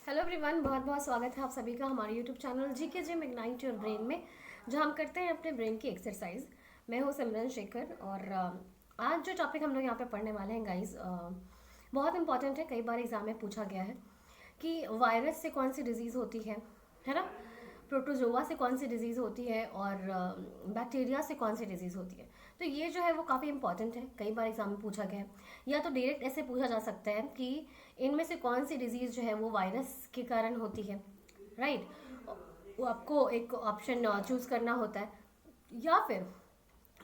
Hello everyone, बहुत बहुत स्वागत है आप सभी का हमारे YouTube channel GK gym ignite your brain में, जहां हम करते हैं अपने ब्रेन की एक्सरसाइज। मैं हूं सिमरन शेखर और आज जो टॉपिक हम लोग यहाँ पे पढ़ने वाले हैं गाइस, बहुत इंपॉर्टेंट है। कई बार एग्जाम में पूछा गया है कि वायरस से कौन सी डिजीज़ होती है ना, प्रोटोजोआ से कौन सी डिजीज़ होती है और बैक्टीरिया से कौन सी डिजीज़ होती है। तो ये जो है वो काफ़ी इंपॉर्टेंट है, कई बार एग्जाम में पूछा गया है। या तो डायरेक्ट ऐसे पूछा जा सकता है कि इनमें से कौन सी डिजीज़ जो है वो वायरस के कारण होती है, राइट। वो आपको एक ऑप्शन चूज़ करना होता है। या फिर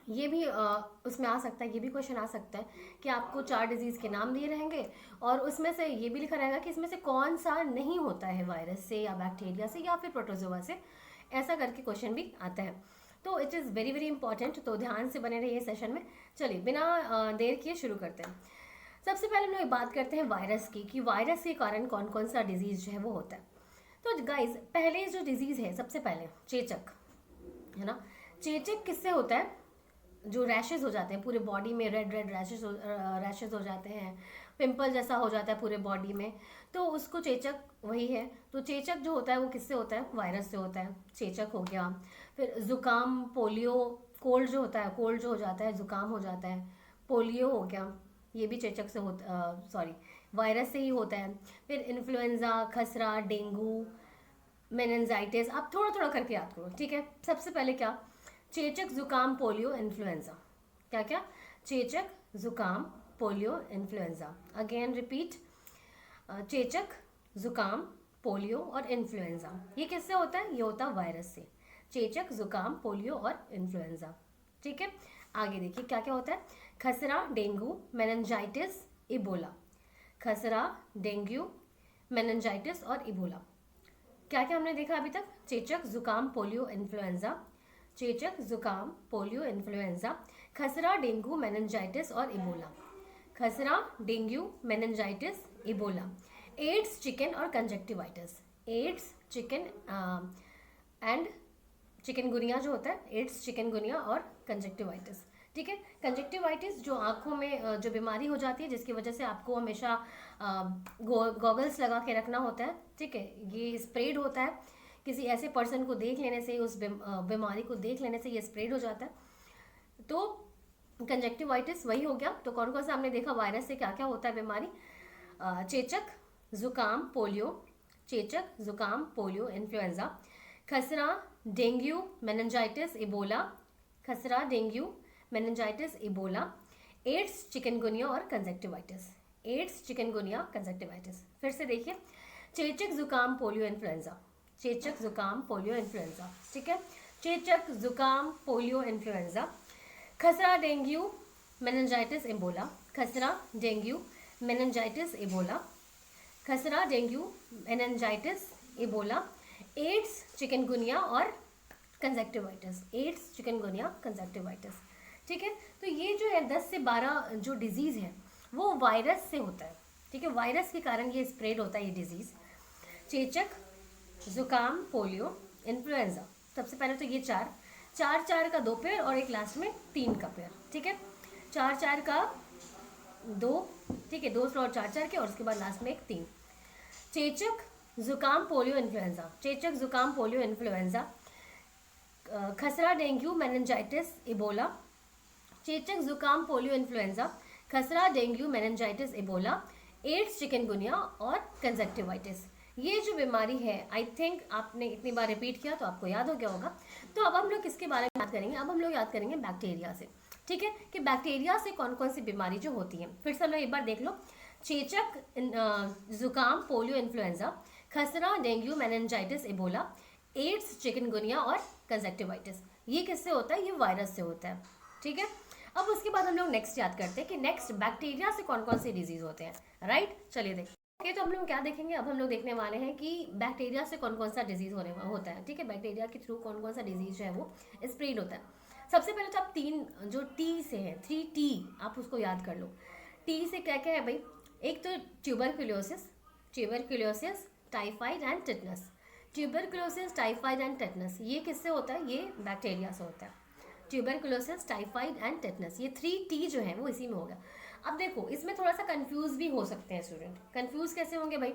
ये भी उसमें आ सकता है, ये भी क्वेश्चन आ सकता है कि आपको 4 डिजीज़ के नाम दिए रहेंगे और उसमें से ये भी लिखा रहेगा कि इसमें से कौन सा नहीं होता है वायरस से या बैक्टीरिया से या फिर प्रोटोजोआ से। ऐसा करके क्वेश्चन भी आता है। तो it is very very important, तो ध्यान से बने रहिए सेशन में। चलिए बिना देर किए शुरू करते हैं। सबसे पहले हम लोग बात करते हैं वायरस की, कि वायरस के कारण कौन कौन सा डिजीज़ जो है वो होता है। तो गाइज पहले जो डिजीज़ है, सबसे पहले चेचक, है ना। चेचक किससे होता है? जो रैशेज हो जाते हैं पूरे बॉडी में, रेड रेड रैशेज हो जाते हैं, पिंपल जैसा हो जाता है पूरे बॉडी में, तो उसको चेचक वही है। तो चेचक जो होता है वो किससे होता है? वायरस से होता है। चेचक हो गया। फिर जुकाम, पोलियो, कोल्ड जो होता है, कोल्ड जो हो जाता है, जुकाम हो जाता है, पोलियो हो गया, ये भी चेचक से होता, सॉरी, वायरस से ही होता है। फिर इन्फ्लुएंजा, खसरा, डेंगू, मेनिनजाइटिस। आप थोड़ा थोड़ा करके याद करो, ठीक है। सबसे पहले क्या? चेचक, जुकाम, पोलियो, इन्फ्लुएंजा। क्या क्या? चेचक, जुकाम, पोलियो, इन्फ्लुएंजा। अगेन रिपीट, चेचक, जुकाम, पोलियो और इन्फ्लुएंजा। ये किससे होता है? ये होता है वायरस से। चेचक, जुकाम, पोलियो और इन्फ्लुएंजा, ठीक है। आगे देखिए क्या क्या होता है। खसरा, डेंगू, मेनिनजाइटिस, इबोला। खसरा, डेंगू, मेनिनजाइटिस और इबोला। क्या क्या हमने देखा अभी तक? चेचक, जुकाम, पोलियो, इन्फ्लुएंजा। चेचक, जुकाम, पोलियो, इन्फ्लुएंजा। खसरा, डेंगू, मेनिनजाइटिस और इबोला। खसरा, dengue, meningitis, Ebola. AIDS, chicken और conjunctivitis. AIDS, chicken and chikungunya जो होता है, एड्स, चिकनगुनिया और कंजक्टिवाइटिस, ठीक है। कंजक्टिवाइटिस जो आंखों में जो बीमारी हो जाती है, जिसकी वजह से आपको हमेशा गॉगल्स लगा के रखना होता है, ठीक है। ये स्प्रेड होता है किसी ऐसे पर्सन को देख लेने से, उस बीमारी को देख लेने से ये स्प्रेड हो जाता है। तो कंजक्टिवाइटिस वही हो गया। तो कौन कौन सा हमने देखा वायरस से क्या क्या होता है बीमारी? चेचक, जुकाम, पोलियो। चेचक, जुकाम, पोलियो, इन्फ्लुएंजा। खसरा, डेंगू, मेनिनजाइटिस, इबोला। खसरा, dengue, meningitis, Ebola. AIDS, chikungunya और कंजक्टिवाइटिस। AIDS, chikungunya, conjunctivitis. फिर से देखिए, चेचक, जुकाम, पोलियो, इन्फ्लुएंजा। चेचक, जुकाम, पोलियो, इन्फ्लुएंजा, ठीक है। चेचक, जुकाम, पोलियो, इन्फ्लुएंजा। खसरा, डेंगू, मेनिनजाइटिस, इबोला। खसरा, डेंगू, मेनिनजाइटिस, इबोला। खसरा, dengue, meningitis, Ebola. AIDS, chikungunya और कंजक्टिवाइटिस। एड्स, चिकनगुनिया, कंजक्टिवाइटिस, ठीक है। तो ये जो है 10 से 12 जो डिजीज़ है वो वायरस से होता है, ठीक है। वायरस के कारण ये स्प्रेड होता है ये डिजीज़। चेचक, जुकाम, पोलियो, इन्फ्लुएंजा। सबसे पहले तो ये चार चार चार का 2 पेयर और एक लास्ट में 3 का पेयर, ठीक है। चार चार का 2, ठीक है, 2 स्लॉट चार चार के और उसके बाद लास्ट में एक 3। चेचक, जुकाम, पोलियो, इन्फ्लुएंजा। चेचक, जुकाम, पोलियो, इन्फ्लुएंजा। खसरा, डेंगू, मेनिनजाइटिस, इबोला। चेचक, जुकाम, पोलियो, इन्फ्लुएंजा। खसरा, dengue, meningitis, Ebola. AIDS, chikungunya और कंजक्टिवाइटिस। ये जो बीमारी है, आई थिंक आपने इतनी बार रिपीट किया तो आपको याद हो गया होगा। तो अब हम लोग किसके बारे में याद करेंगे? अब हम लोग याद करेंगे बैक्टीरिया से, ठीक है, कि बैक्टीरिया से कौन कौन सी बीमारी जो होती है। फिर से हम लोग एक बार देख लो। चेचक, जुकाम, पोलियो, इन्फ्लुएंजा। खसरा, dengue, meningitis, Ebola. AIDS, chikungunya और कंजक्टिवाइटिस। ये किससे होता है? ये वायरस से होता है, ठीक है। अब उसके बाद हम लोग नेक्स्ट याद करते हैं कि नेक्स्ट बैक्टीरिया से कौन कौन से डिजीज होते हैं, राइट। चलिए देखिए, ओके, तो हम लोग क्या देखेंगे? अब हम लोग देखने वाले हैं कि बैक्टीरिया से कौन कौन सा डिजीज होता है, ठीक है। बैक्टीरिया के थ्रू कौन कौन सा डिजीज जो है वो स्प्रेड होता है। सबसे पहले तो आप 3 जो टी से है, 3T, आप उसको याद कर लो। टी से क्या क्या है भाई? एक तो tuberculosis, tuberculosis, typhoid and tetanus. Tuberculosis, typhoid and tetanus, ये किससे होता है? ये बैक्टीरिया से होता है। ट्यूबरक्लोसिस, टाइफाइड एंड टेटनस, ये 3T जो है वो इसी में होगा। अब देखो, इसमें थोड़ा सा कंफ्यूज भी हो सकते हैं स्टूडेंट। कंफ्यूज कैसे होंगे भाई?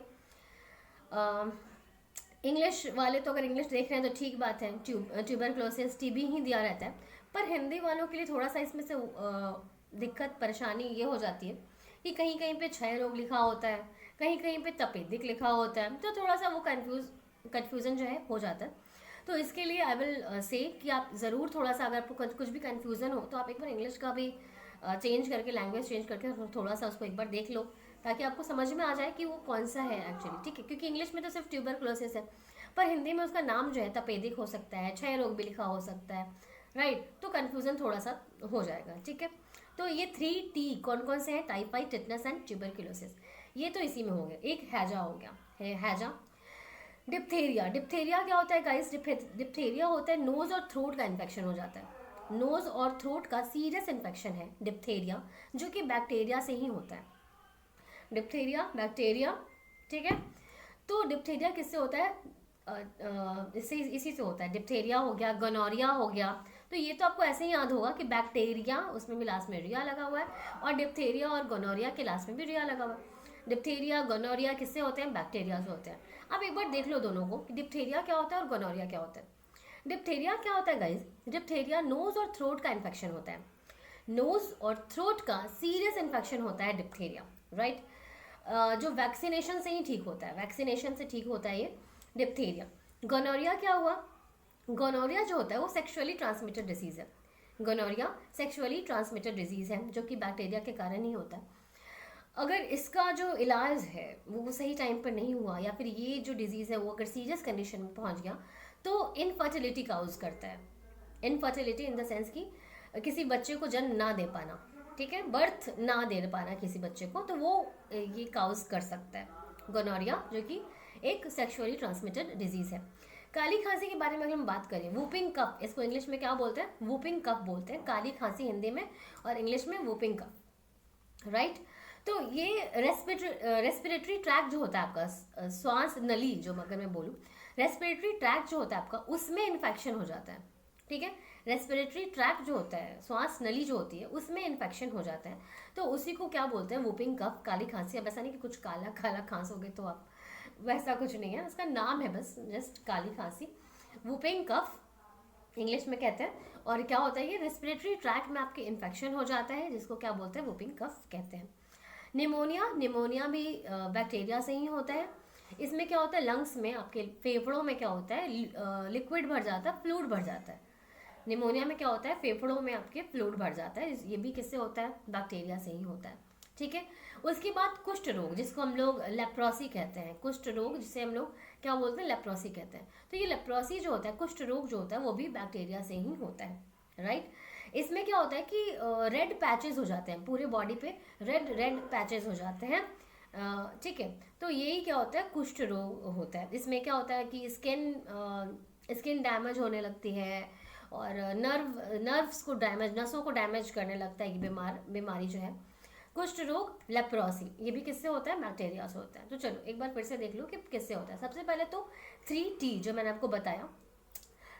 इंग्लिश वाले तो अगर इंग्लिश देख रहे हैं तो ठीक बात है, ट्यूबरक्लोसिस टीबी ही दिया रहता है। पर हिंदी वालों के लिए थोड़ा सा इसमें से दिक्कत परेशानी ये हो जाती है कि कहीं कहीं पे क्षय रोग लिखा होता है, कहीं कहीं पे तपेदिक लिखा होता है, तो थोड़ा सा वो कन्फ्यूज़न जो है हो जाता है। तो इसके लिए आई विल से कि आप ज़रूर थोड़ा सा, अगर आपको कुछ भी कन्फ्यूज़न हो तो आप एक बार इंग्लिश का भी चेंज करके, लैंग्वेज चेंज करके थोड़ा सा उसको एक बार देख लो, ताकि आपको समझ में आ जाए कि वो कौन सा है एक्चुअली, ठीक है। क्योंकि इंग्लिश में तो सिर्फ ट्यूबरक्लोसिस है, पर हिंदी में उसका नाम जो है तपेदिक हो सकता है, क्षय रोग भी लिखा हो सकता है, राइट। तो कन्फ्यूज़न थोड़ा सा हो जाएगा, ठीक है। तो ये 3T कौन कौन से हैं? टाइफाइड, टिटनस एंड ट्यूबरक्लोसिस, ये तो इसी में हो गया। एक हैजा हो गया, हैजा। डिप्थेरिया, डिप्थेरिया क्या होता है गाइस? डिप्थेरिया होता है नोज और थ्रोट का इन्फेक्शन हो जाता है। नोज और थ्रोट का सीरियस इन्फेक्शन है डिप्थेरिया, जो कि बैक्टीरिया से ही होता है। डिप्थेरिया बैक्टीरिया, ठीक है। तो डिप्थेरिया किससे होता है? इससे इसी से होता है। डिप्थेरिया हो गया, गोनोरिया हो गया। तो ये तो आपको ऐसे ही याद होगा कि बैक्टीरिया, उसमें भी लास्ट में रिया लगा हुआ है, और डिप्थेरिया और गोनोरिया के लास्ट में भी रिया लगा हुआ है। डिप्थेरिया गोनोरिया किससे होते हैं? बैक्टीरिया से होते हैं। अब एक बार देख लो दोनों को कि डिप्थेरिया क्या होता है और गोनोरिया क्या होता है। डिप्थेरिया क्या होता है गाइज? डिप्थेरिया नोज और थ्रोट का इन्फेक्शन होता है। नोज और थ्रोट का सीरियस इन्फेक्शन होता है डिप्थेरिया, राइट। जो वैक्सीनेशन से ही ठीक होता है, वैक्सीनेशन से ठीक होता है ये डिप्थेरिया। गोनोरिया क्या हुआ? गोनोरिया जो होता है वो सेक्सुअली ट्रांसमिटेड डिजीज़ है। गोनोरिया सेक्सुअली ट्रांसमिटेड डिजीज़ है, जो कि बैक्टीरिया के कारण ही होता है। अगर इसका जो इलाज है वो सही टाइम पर नहीं हुआ, या फिर ये जो डिजीज़ है वो अगर सीरियस कंडीशन में पहुंच गया, तो इनफर्टिलिटी काउज करता है। इनफर्टिलिटी इन द सेंस कि किसी बच्चे को जन्म ना दे पाना, ठीक है, बर्थ ना दे पाना किसी बच्चे को, तो वो ये काउज कर सकता है गोनोरिया, जो कि एक सेक्सुअली ट्रांसमिटेड डिजीज़ है। काली खांसी के बारे में अगर हम बात करें, वूपिंग कफ, इसको इंग्लिश में क्या बोलते हैं? वूपिंग कफ बोलते हैं। काली खांसी हिंदी में, और इंग्लिश में वूपिंग कफ, राइट। तो ये रेस्पिरेटरी ट्रैक जो होता है आपका, श्वास नली जो अगर मैं बोलूँ, रेस्पिरेटरी ट्रैक जो होता है आपका, उसमें इन्फेक्शन हो जाता है, ठीक है। रेस्पिरेटरी ट्रैक जो होता है, श्वास नली जो होती है, उसमें इन्फेक्शन हो जाता है, तो उसी को क्या बोलते हैं? वूपिंग कफ, काली खांसी। अब ऐसा नहीं कि कुछ काला काला खांसोगे तो आप, वैसा कुछ नहीं है, उसका नाम है बस जस्ट काली खांसी। वूपिंग कफ इंग्लिश में कहते हैं। और क्या होता है? ये रेस्पिरेटरी ट्रैक में आपके इन्फेक्शन हो जाता है, जिसको क्या बोलते हैं? वूपिंग कफ कहते हैं। निमोनिया, निमोनिया भी बैक्टीरिया से ही होता है। इसमें क्या होता है? लंग्स में, आपके फेफड़ों में क्या होता है? लिक्विड भर जाता है, फ्लूइड भर जाता है। निमोनिया में क्या होता है? फेफड़ों में आपके फ्लूइड भर जाता है। ये भी किससे होता है? बैक्टीरिया से ही होता है, ठीक है। उसके बाद कुष्ठ रोग, जिसको हम लोग लेप्रोसी कहते हैं। कुष्ठ रोग, जिसे हम लोग क्या बोलते हैं? लेप्रोसी कहते हैं। तो ये लेप्रोसी जो होता है, कुष्ठ रोग जो होता है, वो भी बैक्टीरिया से ही होता है, राइट। इसमें क्या होता है कि रेड पैचेस हो जाते हैं पूरे बॉडी पे, रेड रेड पैचेस हो जाते हैं, ठीक है। तो यही क्या होता है? कुष्ठ रोग होता है। इसमें क्या होता है कि स्किन डैमेज होने लगती है, और नर्व्स को डैमेज, नसों को डैमेज करने लगता है। ये बीमारी जो है कुष्ठ रोग, लेप्रोसी, ये भी किससे होता है? बैक्टीरिया से होता है। तो चलो एक बार फिर से देख लो कि किससे होता है। सबसे पहले तो 3T जो मैंने आपको बताया,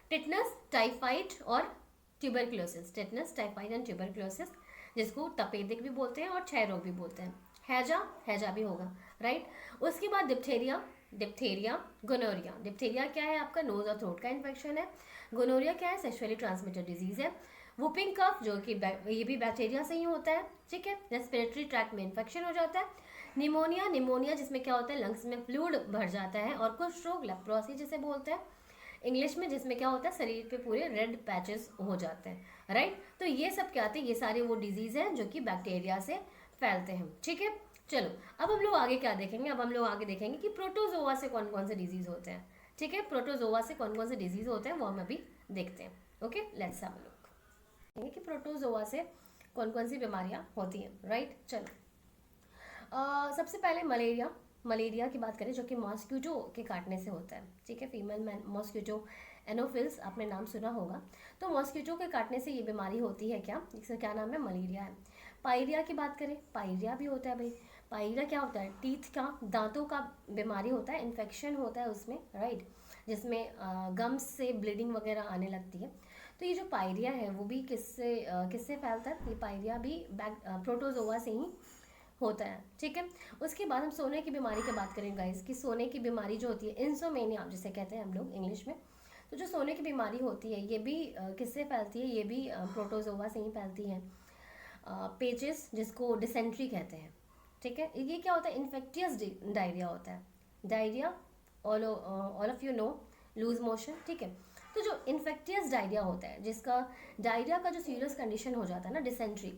टिटनस, टाइफाइड और tuberculosis. Tetanus, typhoid and tuberculosis, जिसको तपेदिक भी बोलते हैं और क्षय रोग भी बोलते हैं। हैजा, हैजा भी होगा, राइट। उसके बाद डिप्थेरिया, डिप्थेरिया, गोनोरिया। डिप्थेरिया क्या है? आपका नोज और थ्रोट का इन्फेक्शन है। गोनोरिया क्या है? सेक्सुअली ट्रांसमिटेड डिजीज है। वुपिंग कफ, जो कि ये भी बैक्टीरिया से ही होता है, ठीक है। रेस्पिरेटरी ट्रैक में इन्फेक्शन हो जाता है। निमोनिया, निमोनिया जिसमें क्या होता है? लंग्स में फ्लूइड भर जाता है। और कुष्ठ रोग, लेप्रोसी जिसे बोलते हैं इंग्लिश में, जिसमें क्या होता है? शरीर पे पूरे रेड पैचेस हो जाते हैं, राइट। तो ये सब क्या आते हैं? ये सारे वो डिजीज हैं जो कि बैक्टीरिया से फैलते हैं, ठीक है। चलो अब हम लोग आगे क्या देखेंगे? अब हम लोग आगे देखेंगे कि प्रोटोजोआ से कौन कौन से डिजीज होते हैं, ठीक है। प्रोटोजोआ से कौन कौन से डिजीज होते हैं वो हम अभी देखते हैं, okay. Let's have a look कि प्रोटोजोआ से कौन कौन सी बीमारियां होती हैं, राइट। चलो सबसे पहले मलेरिया, मलेरिया की बात करें, जो कि मॉस्किटो के काटने से होता है, ठीक है। फीमेल मॉस्किटो एनोफिल्स, आपने नाम सुना होगा। तो मॉस्किटो के काटने से ये बीमारी होती है क्या? इसका क्या नाम है? मलेरिया है। पायरिया की बात करें, पायरिया भी होता है भाई। पायरिया क्या होता है? टीथ का, दांतों का बीमारी होता है, इन्फेक्शन होता है उसमें, राइट, जिसमें गम्स से ब्लीडिंग वगैरह आने लगती है। तो ये जो पायरिया है वो भी किससे फैलता है? ये पायरिया भी प्रोटोजोआ से ही होता है, ठीक है। उसके बाद हम सोने की बीमारी की बात करें गाइस, कि सोने की बीमारी जो होती है इंसोमेनिया जिसे कहते हैं हम लोग इंग्लिश में। तो जो सोने की बीमारी होती है ये भी किससे फैलती है, ये भी प्रोटोजोआ से ही फैलती है। पेचिस जिसको डिसेंट्री कहते हैं, ठीक है। ये क्या होता है, इन्फेक्टियस डायरिया होता है। Diarrhoea all of you know, loose motion, ठीक है। तो जो इन्फेक्टियस डायरिया होता है, जिसका डायरिया का जो सीरियस कंडीशन हो जाता है ना, डिसेंट्री,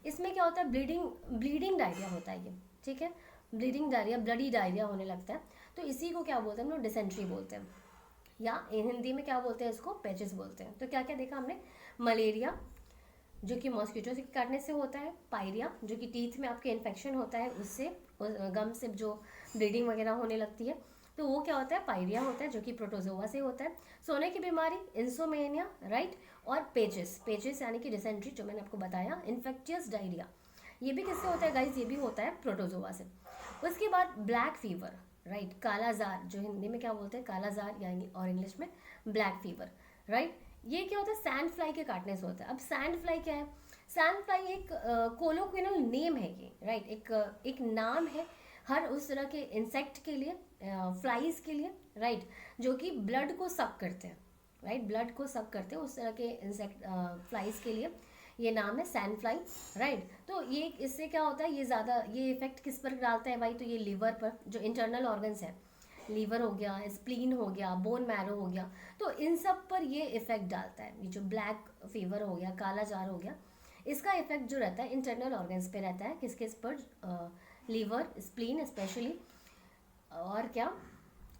इसमें क्या होता है, ब्लीडिंग डायरिया होता है ये, ठीक है। ब्लीडिंग डायरिया, ब्लडी डायरिया होने लगता है। तो इसी को क्या बोलते हैं हम लोग, डिसेंट्री बोलते हैं, या हिंदी में क्या बोलते हैं इसको, पेचिस बोलते हैं। तो क्या क्या देखा हमने, मलेरिया जो कि मॉस्किटो से काटने से होता है, पायरिया जो कि टीथ में आपके इन्फेक्शन होता है उससे, गम से जो ब्लीडिंग वगैरह होने लगती है, तो वो क्या होता है, पायरिया होता है जो कि प्रोटोजोआ से होता है। सोने की बीमारी इंसोमेनिया, राइट। और पेचिस, पेचिस यानी कि डिसेंट्री जो मैंने आपको बताया, इन्फेक्टियस डायरिया ये भी किससे होता है गाइज, ये भी होता है प्रोटोजोआ से। उसके बाद ब्लैक फीवर, राइट, कालाजार जो हिंदी में क्या बोलते हैं, कालाजार यानी, और इंग्लिश में ब्लैक फीवर, राइट। ये क्या होता है, सैंड फ्लाई के काटने से होता है। अब सैंड फ्लाई क्या है, सैंड फ्लाई एक कोलोक्विनल नेम है ये, राइट, एक नाम है हर उस तरह के इंसेक्ट के लिए, फ्लाइज के लिए, राइट, जो कि ब्लड को सक करते हैं, राइट, ब्लड को सक करते हैं उस तरह के इंसेक्ट, फ्लाइज के लिए ये नाम है सैंड फ्लाई, राइट। तो ये इससे क्या होता है, ये ज़्यादा ये इफेक्ट किस पर डालता है भाई, तो ये लीवर पर, जो इंटरनल ऑर्गन्स है, लीवर हो गया, स्प्लीन हो गया, बोन मैरो हो गया, तो इन सब पर ये इफेक्ट डालता है। ये जो ब्लैक फीवर हो गया, काला जार हो गया, इसका इफेक्ट जो रहता है इंटरनल ऑर्गन्स पे रहता है, किस किस पर, लीवर, स्प्लीन स्पेशली, और क्या,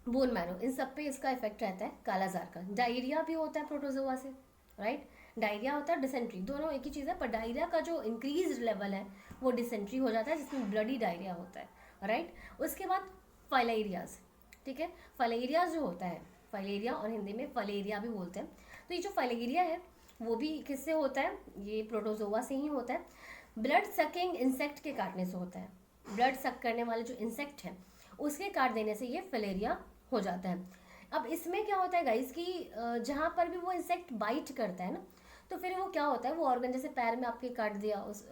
बोन मैरो, इन सब पे इसका इफेक्ट रहता है कालाजार का। डायरिया भी होता है प्रोटोजोआ से, राइट। डायरिया होता है, डिसेंट्री, दोनों एक ही चीज़ है, पर डायरिया का जो इंक्रीज लेवल है वो डिसेंट्री हो जाता है, जिसमें ब्लडी डायरिया होता है, राइट। उसके बाद फाइलेरियाज, ठीक है। फाइलेरिया जो होता है, फाइलेरिया और हिंदी में फलेरिया भी बोलते हैं। तो ये जो फाइलेरिया है वो भी किससे होता है, ये प्रोटोजोआ से ही होता है। ब्लड सकिंग इंसेक्ट के काटने से होता है। ब्लड सक करने वाले जो इंसेक्ट हैं उसके काट देने से ये फलेरिया हो जाता है। अब इसमें क्या होता है गाइस, कि जहाँ पर भी वो इंसेक्ट बाइट करता है ना, तो फिर वो क्या होता है, वो ऑर्गन जैसे पैर में आपके काट दिया उस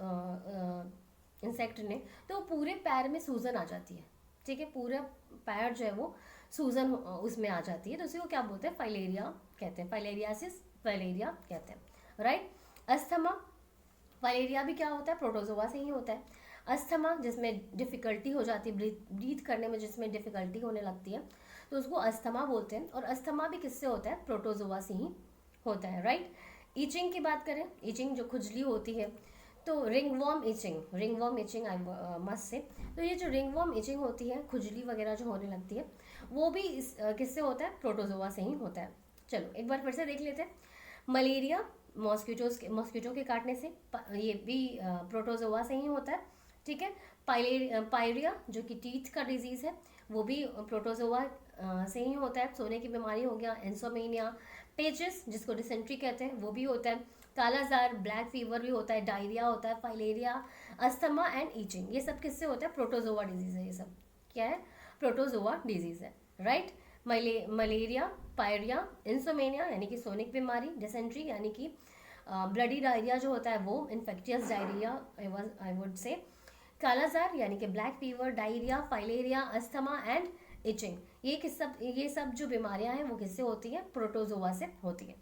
इंसेक्ट ने, तो पूरे पैर में सूजन आ जाती है, ठीक है। पूरा पैर जो है वो सूजन उसमें आ जाती है, तो उसी को क्या बोलते हैं, फाइलेरिया कहते हैं, फाइलेरियासिस, फाइलेरिया कहते हैं, राइट। अस्थमा, फाइलेरिया भी क्या होता है, प्रोटोजोआ से ही होता है। अस्थमा जिसमें डिफ़िकल्टी हो जाती है, ब्रीथ करने में जिसमें डिफ़िकल्टी होने लगती है, तो उसको अस्थमा बोलते हैं। और अस्थमा भी किससे होता है, प्रोटोजोआ से ही होता है, राइट। ईचिंग की बात करें, ईचिंग जो खुजली होती है, तो ringworm etching I must say, तो ये जो रिंगवॉर्म इचिंग होती है, खुजली वगैरह जो होने लगती है, वो भी किससे होता है, प्रोटोजोआ से ही होता है। चलो एक बार फिर से देख लेते हैं। मलेरिया मॉस्किटो के काटने से, ये भी प्रोटोजोआ से ही होता है, ठीक है। पायरिया जो कि टीथ का डिजीज़ है, वो भी प्रोटोजोआ से ही होता है। सोने की बीमारी हो गया, इंसोमेनिया, पेचिस जिसको डिसेंट्री कहते हैं वो भी होता है, कालाजार, ब्लैक फीवर भी होता है, डायरिया होता है, फाइलेरिया, अस्थमा एंड ईचिंग, ये सब किससे होता है, प्रोटोजोआ डिजीज़ है। ये सब क्या है, प्रोटोजोआ डिजीज़ है, राइट। मलेरिया, पायरिया, इंसोमेनिया यानी कि सोने की बीमारी, डिसेंट्री यानी कि ब्लडी डायरिया जो होता है वो, infectious diarrhoea I would say, कालाजार यानी कि black fever, diarrhoea, filaria, asthma and itching, ये सब जो बीमारियां हैं वो किससे होती हैं, प्रोटोजोआ से होती हैं।